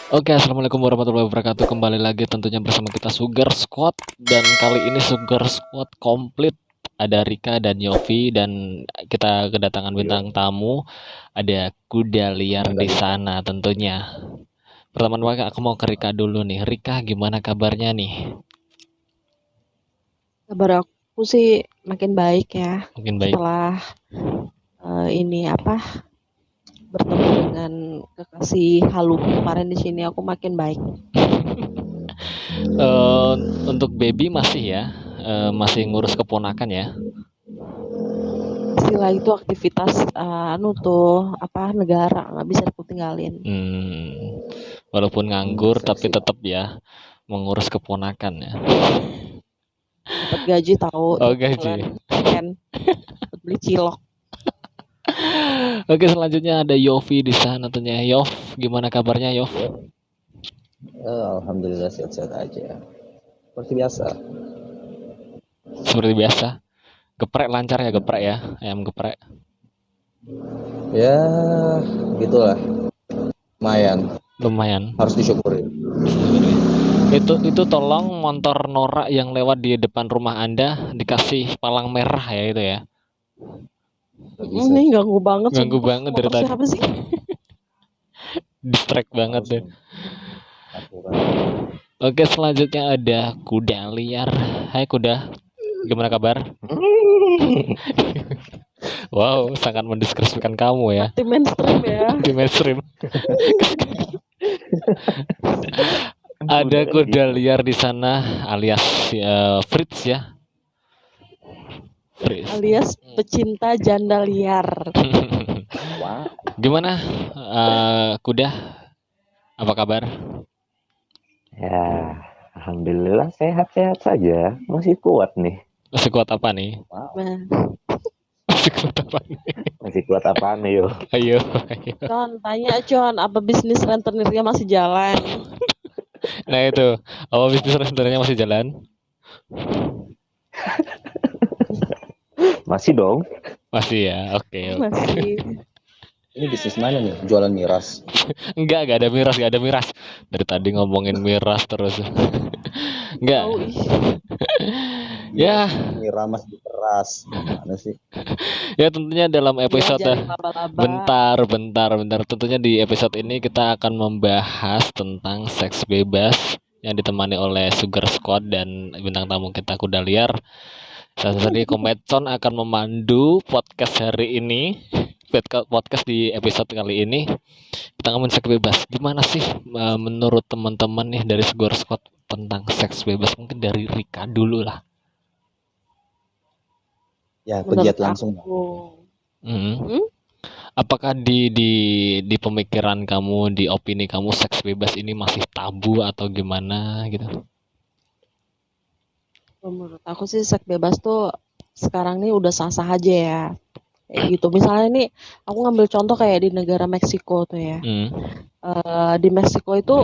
Oke, assalamualaikum warahmatullahi wabarakatuh. Kembali lagi tentunya bersama kita Sugar Squad, dan kali ini Sugar Squad komplit. Ada Rika dan Yofi, dan kita kedatangan bintang Iya, tamu. Ada kuda liar di Mandalika. sana tentunya. Pertama-tama aku mau ke Rika dulu nih. Rika, gimana kabarnya nih? Kabar aku sih makin baik ya Mungkin baik. setelah ini apa bertemu dengan kekasih halu kemarin di sini aku makin baik. Eh, untuk baby masih ya, masih ngurus keponakan ya. Istilah itu aktivitas anu tuh apa negara nggak bisa aku tinggalin. Walaupun nganggur tapi Seksi. tetap ya mengurus keponakan ya. Dapat gaji tahu Oh, tiap bulan gaji. kan buat beli cilok. Oke, selanjutnya ada Yofi di sana tentunya. Yof, gimana kabarnya Yof? Alhamdulillah sehat-sehat aja. Seperti biasa. Seperti biasa. Geprek lancar ya, geprek ya. Ayam geprek. Ya, gitulah. Lumayan. Lumayan. Harus disyukuri. Itu tolong motor norak yang lewat di depan rumah Anda dikasih palang merah ya itu ya. Gak bisa. Ini ganggu banget Ganggu sumpah. banget dari Motor tadi. siapa sih? Distract banget Harus deh. aturan. Oke, selanjutnya ada kuda liar. Hai kuda, gimana kabar? Wow, sangat mendeskripsikan kamu ya. Tim mainstream ya. Di mainstream. Ada kuda liar di sana alias Fritz ya. Fritz. Alias pecinta janda liar. Wah, Gimana kuda? Apa kabar? Ya, alhamdulillah sehat-sehat saja. Masih kuat nih. Masih kuat apa nih? wow. Nah, Masih kuat apa nih? Masih kuat apaan nih, yo? Ayo. Con, tanya Con, apa bisnis rentenirnya masih jalan? Nah itu, apa bisnis restorannya masih jalan? Masih dong. Masih ya, oke. Masih. Ini bisnis mana nih? Jualan miras. Enggak ada miras, enggak ada miras. Dari tadi ngomongin miras terus. Enggak. Tahu ih. Ya, Miras di keras. Gimana sih? ya tentunya dalam episode Diajarin laba-laba. bentar. Tentunya di episode ini kita akan membahas tentang seks bebas yang ditemani oleh Sugar Squad dan bintang tamu kita kuda liar. Saya tadi Kometson akan memandu podcast hari ini. Podcast di episode kali ini kita ngomongin seks bebas. Gimana sih menurut teman-teman nih dari Sugar Squad tentang seks bebas? Mungkin dari Rika dulu lah. Ya, Menurut pegiat langsung. aku. Apakah di pemikiran kamu, di opini kamu seks bebas ini masih tabu atau gimana gitu? Menurut aku sih seks bebas tuh sekarang nih udah sah-sah aja ya. Kayak gitu. Misalnya nih aku ngambil contoh kayak di negara Meksiko tuh ya. Di Meksiko itu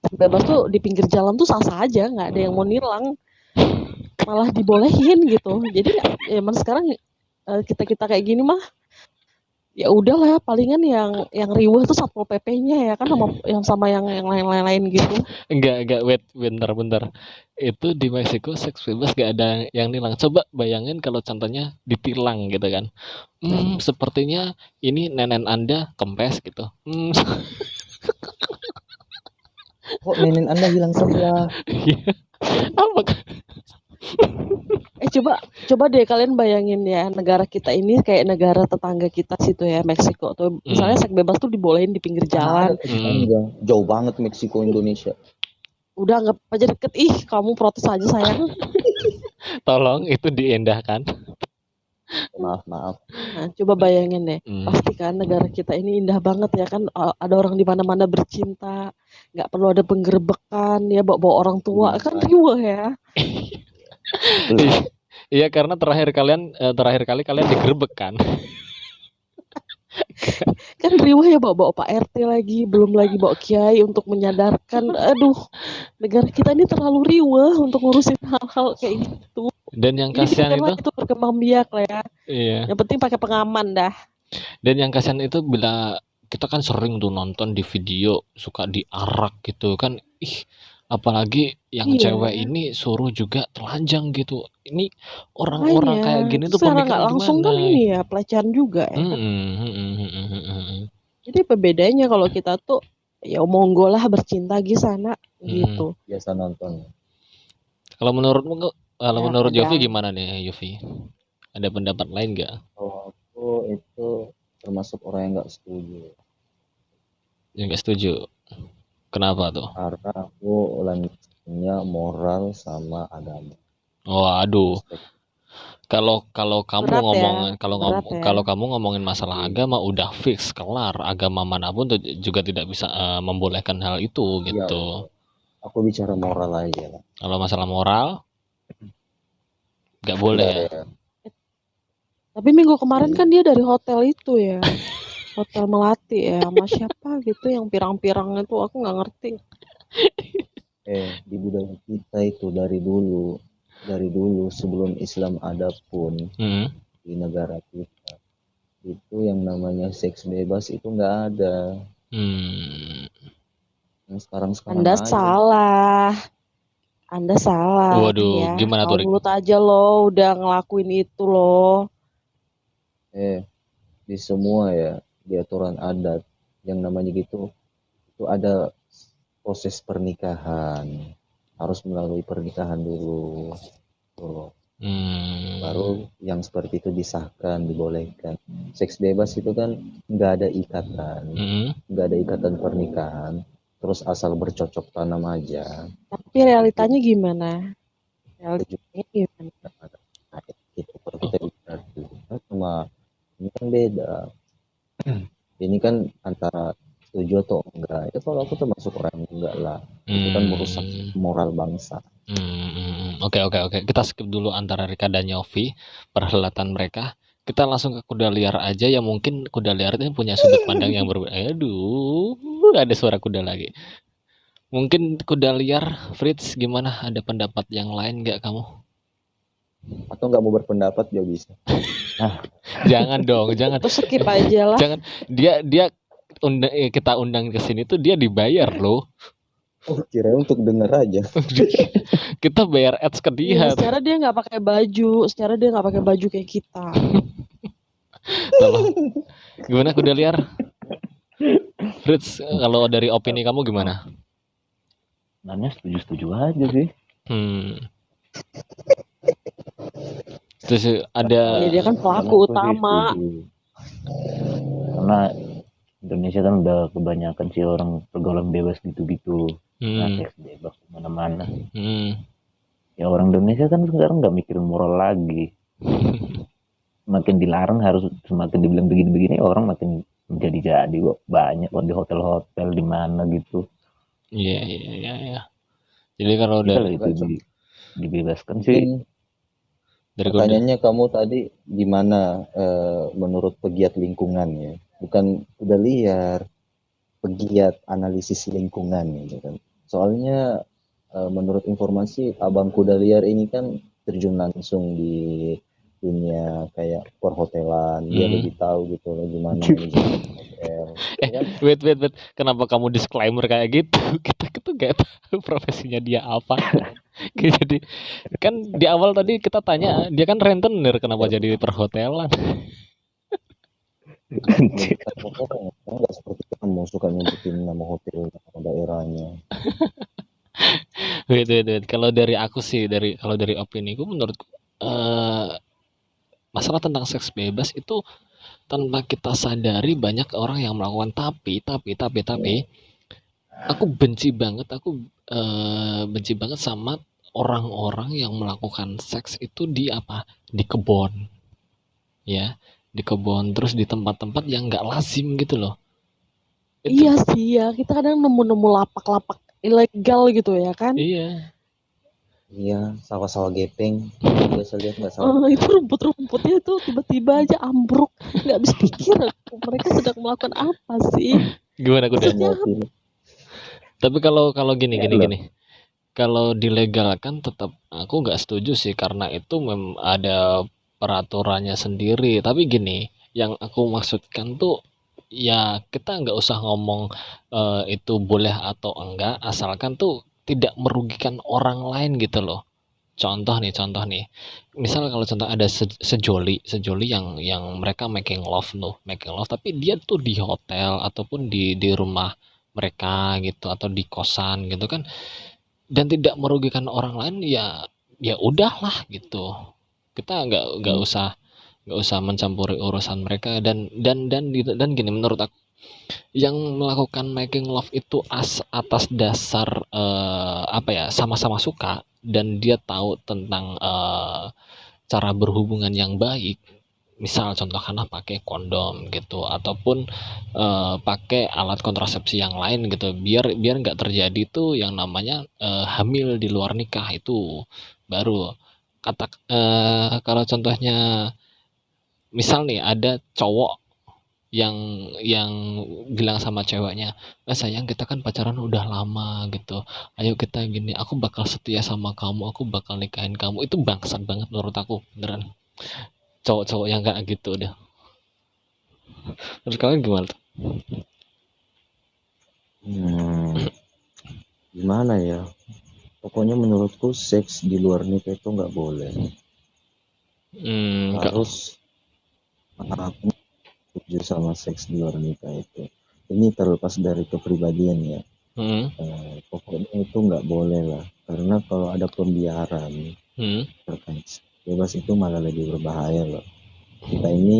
seks bebas tuh di pinggir jalan tuh sah-sah aja, nggak ada yang mau nilang. Malah dibolehin gitu. Jadi emang sekarang kita kayak gini mah ya udahlah palingan yang riweh tuh Satpol PP-nya ya kan sama yang lain-lain gitu. Enggak, wait, bentar. Itu di Meksiko seks bebas gak ada yang nilang. Coba bayangin kalau contohnya ditilang gitu kan. Sepertinya ini nenek Anda kempes gitu. Kok nenek Anda hilang sebelah? Apa? Coba deh kalian bayangin ya negara kita ini kayak negara tetangga kita situ ya Meksiko tuh misalnya seks bebas tuh dibolehin di pinggir jalan. Jauh banget Meksiko Indonesia. Udah anggap aja deket, ih kamu protes aja sayang. Tolong itu diindahkan. Maaf. Nah, coba bayangin deh, pasti kan negara kita ini indah banget ya kan, ada orang di mana-mana bercinta, nggak perlu ada penggerebekan ya, bawa orang tua kan riuh ya. Iya, karena terakhir kali kalian digerebek kan. Kan riuh ya, bawa Pak RT lagi, belum lagi bawa kiai untuk menyadarkan. Aduh, negara kita ini terlalu riuh untuk ngurusin hal-hal kayak gitu. Dan yang kasihan itu berkembang biak lah ya. Iya. Yang penting pakai pengaman dah. Dan yang kasihan itu bila kita kan sering tuh nonton di video suka diarak gitu kan. Ih, apalagi yang cewek Iya, ini suruh juga telanjang gitu. Ini orang-orang kayak makanya. gini Itu tuh secara nggak pemikiran langsung kan gimana? ini ya pelecehan juga ya kan. Mm-mm. Jadi pembedanya kalau kita tuh ya monggo lah bercinta di sana Mm. gitu. Biasa nonton. Kalau menurutmu, kalau Ya menurut Yofi kadang gimana nih Yofi? Ada pendapat lain nggak? Kalau aku itu termasuk orang yang nggak setuju. Yang nggak setuju? Kenapa tuh? Karena aku lanjutnya moral sama agama. Oh, aduh. Respect. Kalau kalau kamu berat ya, ngomong berat ya. kalau kamu ngomongin masalah agama udah fix kelar. Agama manapun juga tidak bisa membolehkan hal itu Iya, gitu. aku bicara moral aja lah. Kalau masalah moral nggak boleh ya. Ya. Tapi minggu kemarin kan dia dari hotel itu ya, hotel Melati ya, sama siapa gitu yang pirang-pirang itu aku nggak ngerti. Di budaya kita itu dari dulu sebelum Islam ada pun Hmm. di negara kita itu yang namanya seks bebas itu nggak ada. Hmm. Yang sekarang Anda aja. salah. Anda salah Waduh, ya. gimana tuh, Tahun Rik? mulut aja loh udah ngelakuin itu loh. Di semua ya di aturan adat yang namanya gitu itu ada proses pernikahan, harus melalui pernikahan dulu tuh. Baru yang seperti itu disahkan, dibolehkan. Seks bebas itu kan nggak ada ikatan, nggak ada ikatan pernikahan, terus asal bercocok tanam aja. Tapi realitanya gimana? Realitanya gimana? Gitu kalau kita bicara kita cuma ini kan beda. Ini kan antara setuju atau enggak. Ya kalau aku termasuk orang yang enggak lah. Itu kan merusak moral bangsa. Oke. Kita skip dulu antara Rika dan Yofi, perhelatan mereka. Kita langsung ke kuda liar aja, yang mungkin kuda liar itu punya sudut pandang yang berbeda. Aduh, ada suara kuda lagi. Mungkin kuda liar, Fritz, gimana? Ada pendapat yang lain nggak kamu? Atau nggak mau berpendapat juga bisa. Jangan dong, jangan. Terus skip aja lah. Jangan. Dia kita undang ke sini tuh dia dibayar loh. Oh, kira untuk denger aja. Kita bayar ads ke dia. Iya, secara dia nggak pakai baju, secara dia nggak pakai baju kayak kita. Tolong. Gimana kuda liar? Fritz, kalau dari opini kamu gimana? Sebenarnya setuju-setuju aja sih. Terus ada Ya, dia kan pelaku utama. Karena Indonesia kan udah kebanyakan sih orang pergaulan bebas gitu-gitu. Nah, seks bebas kemana-mana. Ya orang Indonesia kan sekarang nggak mikirin moral lagi. Makin dilarang harus semakin dibilang begini-begini, orang makin menjadi kok. Banyak kok di hotel-hotel di mana gitu. Iya. Jadi kalau dari itu dibebaskan sih. Pertanyaannya kamu tadi gimana menurut pegiat lingkungan ya? Bukan udah liar, pegiat analisis lingkungan gitu kan. Soalnya menurut informasi Abang Kuda Liar ini kan terjun langsung di dunia kayak perhotelan, dia lebih tahu gitu loh gimana manajemen hotel. Wait, kenapa kamu disclaimer kayak gitu? Kita tuh gak tahu profesinya dia apa. Jadi kan di awal tadi kita tanya, dia kan rentenir, kenapa jadi perhotelan? Nggak seperti kamu suka nyebutin nama hotel daerahnya. Wait. Kalau dari aku sih, kalau dari opini gue, menurutku masalah tentang seks bebas itu tanpa kita sadari banyak orang yang melakukan. Tapi aku benci banget sama orang-orang yang melakukan seks itu di kebun, ya, di kebun, terus di tempat-tempat yang nggak lazim gitu loh. Iya sih ya, kita kadang nemu lapak-lapak ilegal gitu ya kan. Iya, sawah-sawah gepeng. Biasa lihat nggak sawah. Itu rumput-rumputnya tuh tiba-tiba aja ambruk, nggak bisa pikir mereka sedang melakukan apa sih. Gimana kuda? Tapi kalau gini, kalau dilegalkan tetap aku nggak setuju sih, karena itu ada peraturannya sendiri. Tapi gini, yang aku maksudkan tuh ya kita nggak usah ngomong itu boleh atau enggak, asalkan tuh tidak merugikan orang lain gitu loh. Contoh nih, misal kalau contoh ada sejoli yang mereka making love, tapi dia tuh di hotel ataupun di rumah mereka gitu, atau di kosan gitu kan, dan tidak merugikan orang lain, ya ya udahlah gitu. Kita nggak usah mencampuri urusan mereka. Dan gini, menurut aku yang melakukan making love itu atas dasar apa ya, sama-sama suka dan dia tahu tentang cara berhubungan yang baik, misal contohkanlah pakai kondom gitu, ataupun pakai alat kontrasepsi yang lain gitu, biar biar nggak terjadi tuh yang namanya hamil di luar nikah. Itu baru kalau contohnya, misal nih ada cowok yang yang bilang sama ceweknya, sayang kita kan pacaran udah lama gitu, ayo kita gini, aku bakal setia sama kamu, aku bakal nikahin kamu. Itu bangsat banget menurut aku, beneran. Cowok-cowok yang kayak gitu deh. Menurut kalian gimana tuh? Gimana ya? Pokoknya menurutku seks di luar nikah itu nggak boleh. Harus aku setuju sama seks di luar nikah itu. Ini terlepas dari kepribadian ya. Pokoknya itu nggak boleh lah. Karena kalau ada pembiaran terkait bebas itu malah lebih berbahaya loh. Kita ini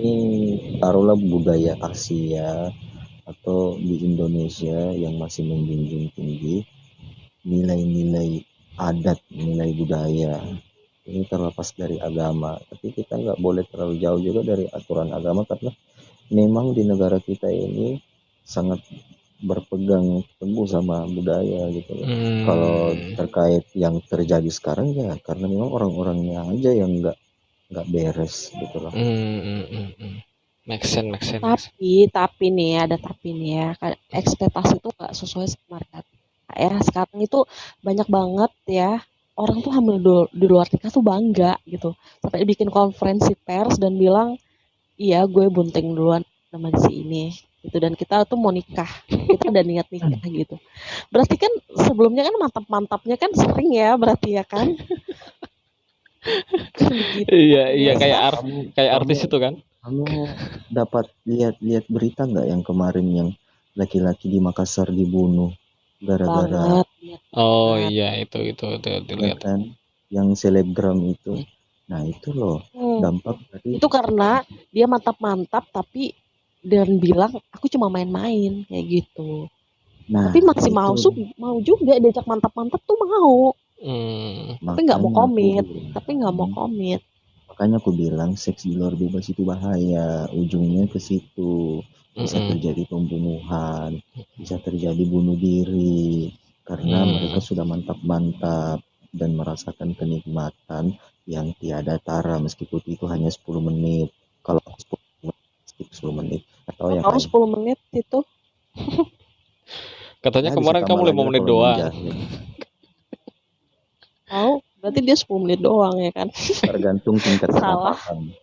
taruhlah budaya Asia atau di Indonesia yang masih menjunjung tinggi nilai-nilai adat, nilai budaya. Ini terlepas dari agama, tapi kita nggak boleh terlalu jauh juga dari aturan agama, karena memang di negara kita ini sangat berpegang teguh sama budaya gitu loh. Kalau terkait yang terjadi sekarang ya karena memang orang-orangnya aja yang nggak beres gitu loh. Make sense. Tapi nih ya, ekspektasi itu nggak sesuai sama realita ya. Sekarang itu banyak banget ya orang tuh hamil di luar nikah tuh bangga gitu, sampai bikin konferensi pers dan bilang, iya gue bunting duluan sama si ini gitu, dan kita tuh mau nikah, kita ada niat nikah gitu. Berarti kan sebelumnya kan mantap-mantapnya kan sering ya, berarti ya kan. Gitu. Iya kayak artis itu kan. Kamu dapat lihat berita nggak yang kemarin yang laki-laki di Makassar dibunuh gara-gara iya itu lihat kan, yang selebgram itu. Nah itu loh dampak dari itu, karena dia mantap-mantap tapi dan bilang aku cuma main-main kayak gitu. Nah, tapi masih mau juga diajak mantap-mantap tuh mau. Tapi nggak mau komit. Makanya aku bilang seks di luar bebas itu bahaya, ujungnya ke situ. Bisa terjadi pembunuhan, bisa terjadi bunuh diri, karena mereka sudah mantap-mantap dan merasakan kenikmatan yang tiada tara, meskipun itu hanya 10 menit. Kalau 10 menit atau yang 10 menit itu katanya kemarin kamu 5 menit doang. Berarti dia 10 menit doang ya kan. Tergantung tingkat kerapatan.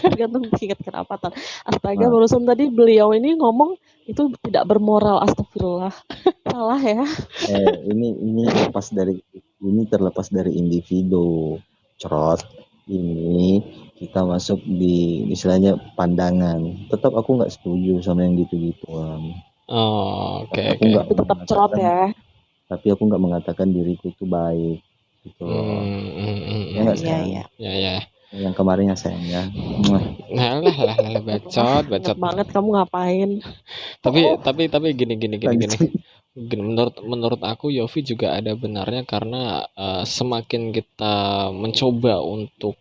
Tergantung tingkat kerapatan. Astaga, barusan tadi beliau ini ngomong itu tidak bermoral, astagfirullah. Salah ya. Ini terlepas dari individu. Cerot. Ini kita masuk di istilahnya pandangan. Tetap aku nggak setuju sama yang gitu-gituan. Oke. Aku tetap cerot ya. Tapi aku nggak mengatakan diriku itu baik gitu loh. Iya. Yang kemarinnya sayangnya. Lah bacot. Banget kamu ngapain? Tapi gini. Menurut aku Yofi juga ada benarnya, karena semakin kita mencoba untuk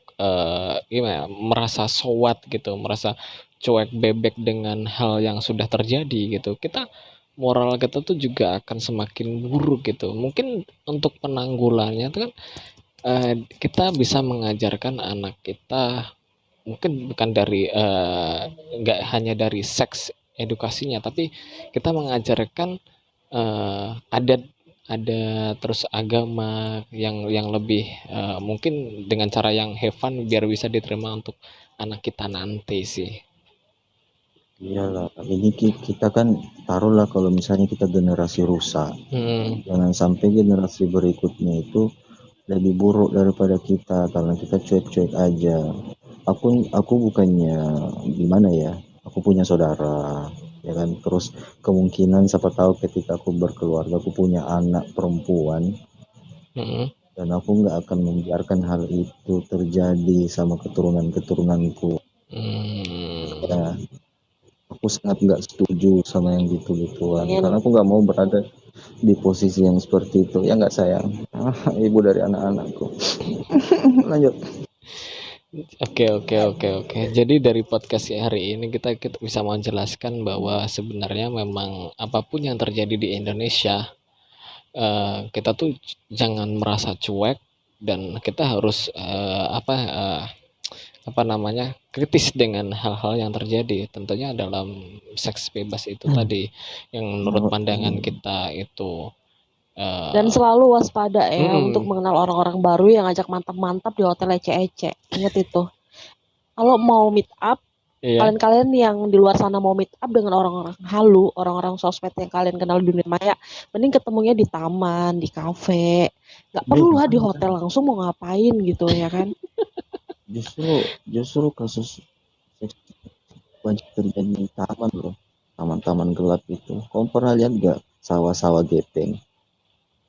merasa sowat gitu, merasa cuek bebek dengan hal yang sudah terjadi gitu, moral kita tuh juga akan semakin buruk gitu. Mungkin untuk penanggulannya itu kan kita bisa mengajarkan anak kita, mungkin bukan dari nggak hanya dari seks edukasinya, tapi kita mengajarkan adat terus agama yang lebih mungkin dengan cara yang have fun biar bisa diterima untuk anak kita nanti sih. Iyalah, ini kita kan taruhlah kalau misalnya kita generasi rusak, jangan sampai generasi berikutnya itu lebih buruk daripada kita karena kita cuek-cuek aja. Aku bukannya gimana ya, aku punya saudara, ya kan. Terus kemungkinan siapa tahu ketika aku berkeluarga, aku punya anak perempuan, dan aku nggak akan membiarkan hal itu terjadi sama keturunanku. Ya, aku sangat nggak setuju sama yang gitu-gituan karena aku nggak mau berada di posisi yang seperti itu, ya nggak sayang. Ibu dari anak-anakku. Lanjut. Oke. Jadi dari podcast hari ini kita bisa menjelaskan bahwa sebenarnya memang apapun yang terjadi di Indonesia, kita tuh jangan merasa cuek dan kita harus kritis dengan hal-hal yang terjadi. Tentunya dalam seks bebas itu tadi yang menurut pandangan kita itu. Dan selalu waspada ya untuk mengenal orang-orang baru yang ngajak mantap-mantap di hotel ece-ece. Ingat itu. Kalau mau meet up, kalian-kalian yang di luar sana mau meet up dengan orang-orang halu, orang-orang sosmed yang kalian kenal di dunia maya, mending ketemunya di taman, di kafe. Nggak perlu lah di hotel langsung, mau ngapain gitu ya kan. Justru kasus banyak terjadi di taman loh. Taman-taman gelap itu. Kamu pernah lihat nggak sawah-sawah gepeng?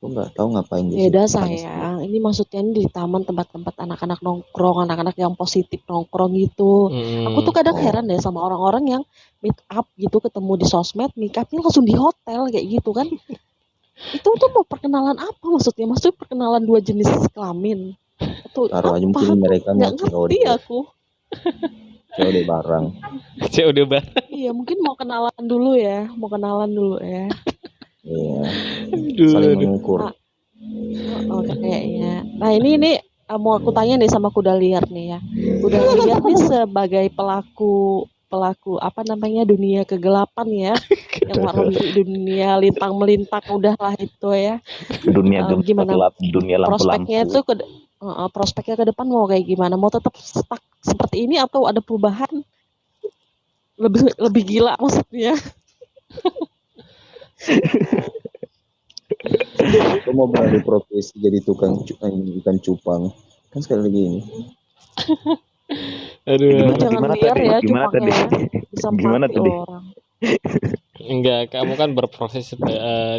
Aku nggak tahu ngapain di beda sayang. Ini maksudnya di taman tempat-tempat anak-anak nongkrong, anak-anak yang positif nongkrong gitu. Aku tuh kadang heran deh sama orang-orang yang meet up gitu, ketemu di sosmed, nikahnya langsung di hotel kayak gitu kan. Itu tuh mau perkenalan apa maksudnya? Maksudnya perkenalan dua jenis kelamin atau taruh aja apa? mungkin mereka Nggak ngerti aku. COD barang. Iya, mungkin mau kenalan dulu ya. Iya. Saling mengukur. Kayaknya. Nah ini mau aku tanya nih sama Kuda Liar nih ya. Kuda Liar nih sebagai pelaku dunia kegelapan ya, yang warna dunia lintang melintang udahlah itu ya. Dunia gelap, dunia lampu-lampu. Prospeknya itu prospeknya ke depan mau kayak gimana? Mau tetap stuck seperti ini atau ada perubahan? Lebih gila maksudnya. Aku mau beralih profesi jadi tukang ikan cupang. Kan sekali lagi ini. Aduh. Jangan liar ya cupangnya. Bisa mati orang. Enggak, kamu kan berprofesi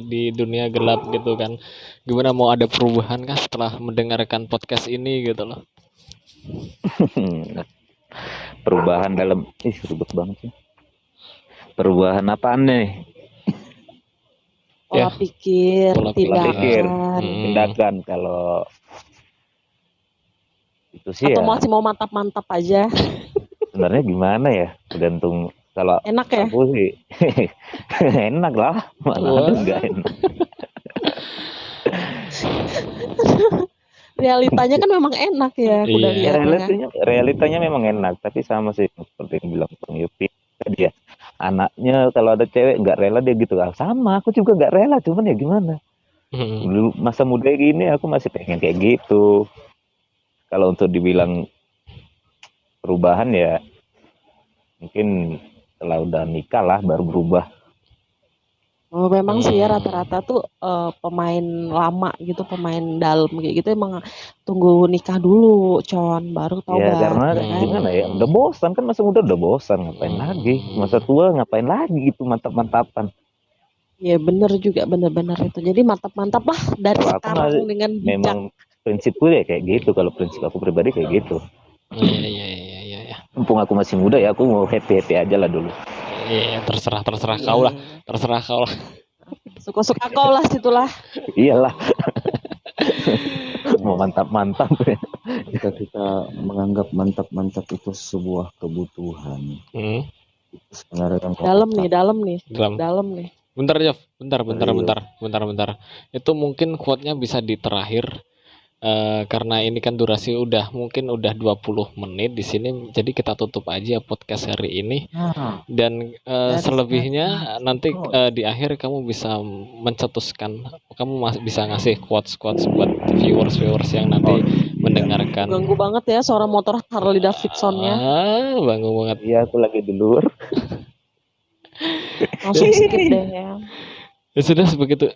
di dunia gelap gitu kan. Gimana mau ada perubahan kah setelah mendengarkan podcast ini gitu loh? Perubahan dalam ribet banget sih. Perubahan apaan nih? Pola pikir, tindakan kalau itu sih. Atau masih mau mantap-mantap aja? Sebenarnya gimana ya? Tergantung. Kalau enak ya? Aku sih enak lah, malah enggak enak. Realitanya kan memang enak ya. Realitanya memang enak, tapi sama sih seperti yang bilang Bang Yupi tadi ya. Anaknya kalau ada cewek nggak rela dia gitu. Sama, aku juga nggak rela, cuman ya gimana? Dulu masa muda gini aku masih pengen kayak gitu. Kalau untuk dibilang perubahan ya mungkin setelah udah nikah lah baru berubah. Memang sih ya rata-rata tuh pemain lama gitu, pemain dalam kayak gitu emang tunggu nikah dulu, baru tobat. Ya karena gimana ya, udah bosan kan, masa muda udah bosan, ngapain lagi? Masa tua ngapain lagi gitu mantap-mantapan. Ya bener juga, bener-bener itu. Jadi mantap-mantap lah dari sekarang dengan bijak. Memang prinsipku ya kayak gitu, kalau prinsip aku pribadi kayak gitu. Iya. Mumpung aku masih muda ya, aku mau happy aja lah dulu. Iya, terserah kau lah. Suka-suka kau lah situlah. Iyalah. Mau mantap-mantap. Jika kita menganggap mantap-mantap itu sebuah kebutuhan. Itu sebenarnya dalam nih. Bentar, Jof. Bentar. Itu mungkin quote-nya bisa di terakhir. Karena ini kan durasi mungkin udah 20 menit di sini, jadi kita tutup aja podcast hari ini. Dan selebihnya nanti di akhir kamu bisa mencetuskan, kamu bisa ngasih quotes buat viewers yang nanti mendengarkan. Ganggu banget ya suara motor Harley Davidson-nya. Ganggu banget. Iya, aku lagi di luar. Langsung skip deh ya. Ya sudah segitu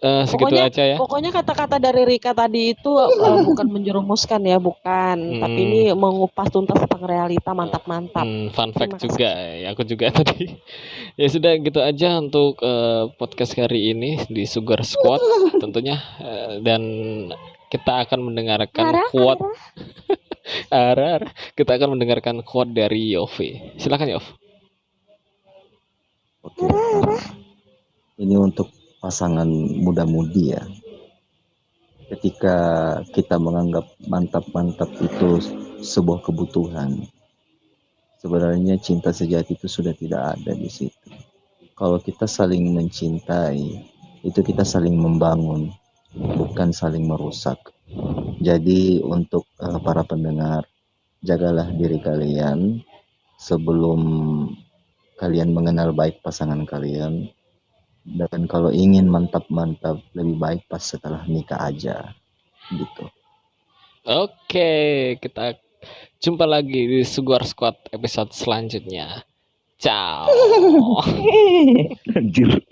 aja ya. Pokoknya kata-kata dari Rika tadi itu bukan menjerumuskan ya, bukan. Tapi ini mengupas tuntas tentang realita, mantap-mantap. Fun fact juga, ya, aku juga tadi. Ya sudah gitu aja untuk podcast hari ini di Sugar Squad tentunya, dan kita akan mendengarkan quote. Kita akan mendengarkan quote dari Yofi. Silakan Yof. Oke. Ini untuk pasangan muda-mudi ya. Ketika kita menganggap mantap-mantap itu sebuah kebutuhan, sebenarnya cinta sejati itu sudah tidak ada di situ. Kalau kita saling mencintai, itu kita saling membangun, bukan saling merusak. Jadi untuk para pendengar, jagalah diri kalian sebelum kalian mengenal baik pasangan kalian. Dan kalau ingin mantap-mantap, lebih baik pas setelah nikah aja gitu. Oke, kita jumpa lagi di Sugar Squad episode selanjutnya. Ciao. Anjir.